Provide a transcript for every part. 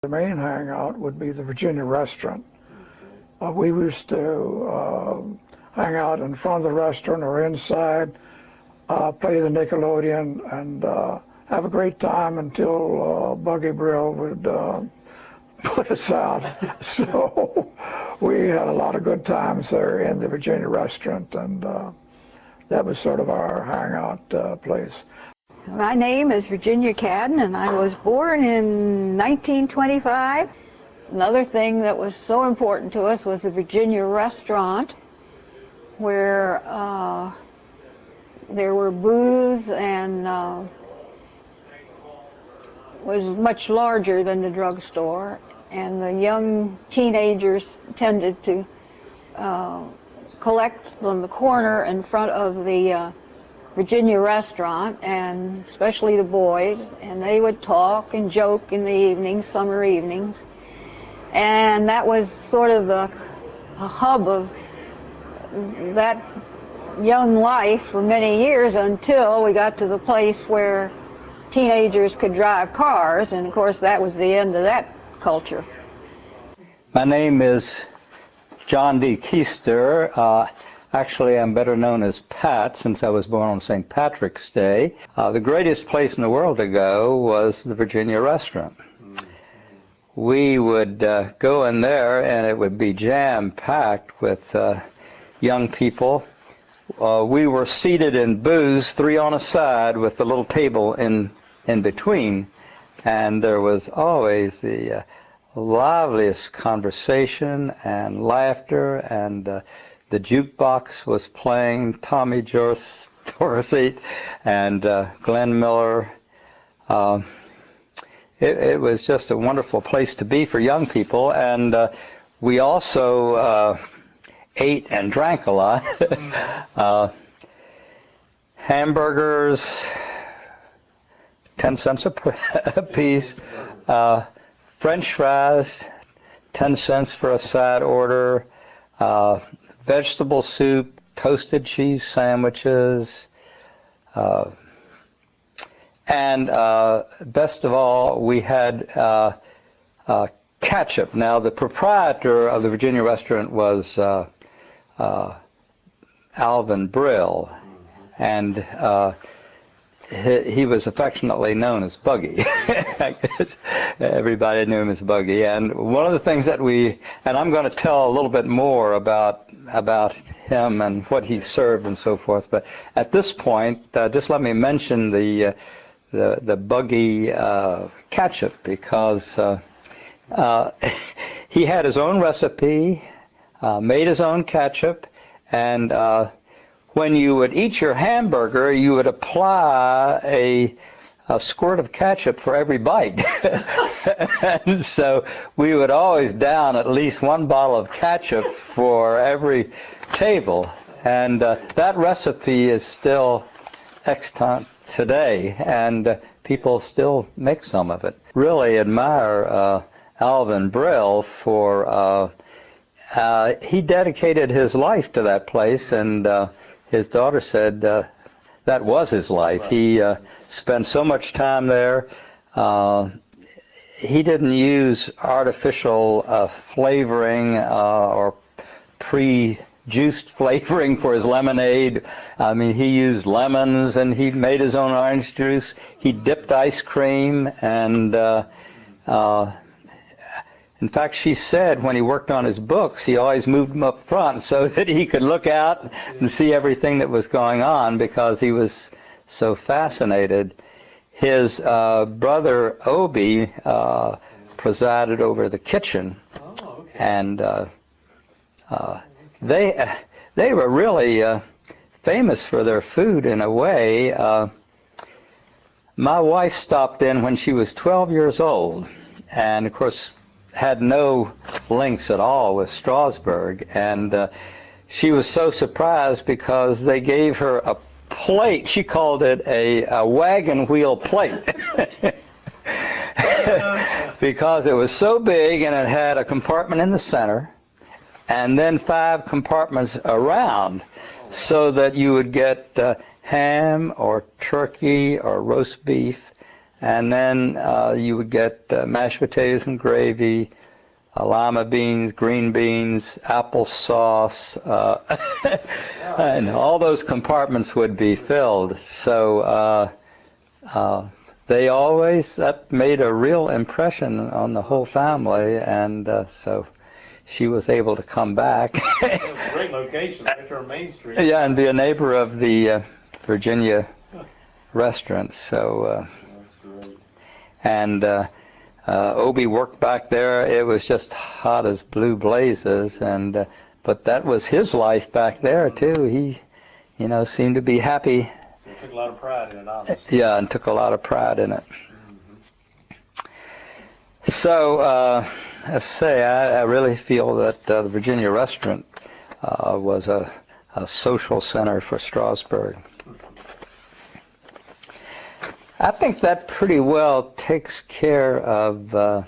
main hangout would be the Virginia restaurant. We used to hang out in front of the restaurant or inside, play the Nickelodeon, and have a great time until Buggy Brill would put us out. So we had a lot of good times there in the Virginia restaurant, and that was sort of our hangout place. My name is Virginia Cadden, and I was born in 1925. Another thing that was so important to us was the Virginia restaurant, where there were booths and was much larger than the drugstore, and the young teenagers tended to collect on the corner in front of the Virginia restaurant, and especially the boys, and they would talk and joke in the evenings, summer evenings, and that was sort of the hub of that young life for many years until we got to the place where teenagers could drive cars, and of course that was the end of that culture. My name is John D. Keister. Actually, I'm better known as Pat, since I was born on St. Patrick's Day. The greatest place in the world to go was the Virginia restaurant. We would go in there, and it would be jam-packed with young people. We were seated in booths, 3 on a side, with a little table in between, and there was always the liveliest conversation and laughter, and the jukebox was playing Tommy Dorsey and Glenn Miller. It was just a wonderful place to be for young people, and we also ate and drank a lot. Hamburgers, 10 cents a piece. French fries, 10 cents for a side order. Vegetable soup, toasted cheese sandwiches, and best of all, we had ketchup. Now, the proprietor of the Virginia restaurant was Alvin Brill, and he was affectionately known as Buggy. Everybody knew him as Buggy. And one of the things that and I'm going to tell a little bit more about him and what he served and so forth, but at this point, just let me mention the Buggy ketchup, because he had his own recipe, made his own ketchup, and when you would eat your hamburger, you would apply a squirt of ketchup for every bite. And so we would always down at least 1 bottle of ketchup for every table. And that recipe is still extant today, and people still make some of it. Really admire Alvin Brill for, he dedicated his life to that place, and his daughter said that was his life. He spent so much time there. He didn't use artificial flavoring or pre-juiced flavoring for his lemonade. I mean, he used lemons, and he made his own orange juice. He dipped ice cream, and in fact, she said when he worked on his books, he always moved them up front so that he could look out and see everything that was going on, because he was so fascinated. His brother, Obie, presided over the kitchen. Oh, okay. And they were really famous for their food in a way. My wife stopped in when she was 12 years old, and of course had no links at all with Strasburg, and she was so surprised because they gave her a plate. She called it a wagon wheel plate because it was so big, and it had a compartment in the center and then 5 compartments around, so that you would get ham or turkey or roast beef And then you would get mashed potatoes and gravy, lima beans, green beans, applesauce, and all those compartments would be filled. So they always, that made a real impression on the whole family, and so she was able to come back. It was a great location, right there on Main Street. Yeah, and be a neighbor of the Virginia restaurant. So, That's great. and Obie worked back there. It was just hot as blue blazes, and but that was his life back there too. He, seemed to be happy. They took a lot of pride in it, obviously. Yeah, and took a lot of pride in it. So, I say, I really feel that the Virginia restaurant was a social center for Strasburg. I think that pretty well takes care of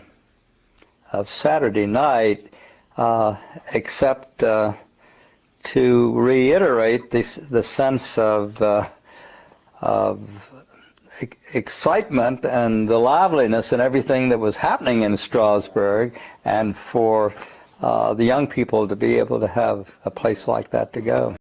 Saturday night, except to reiterate the sense of excitement and the liveliness and everything that was happening in Strasburg, and for the young people to be able to have a place like that to go.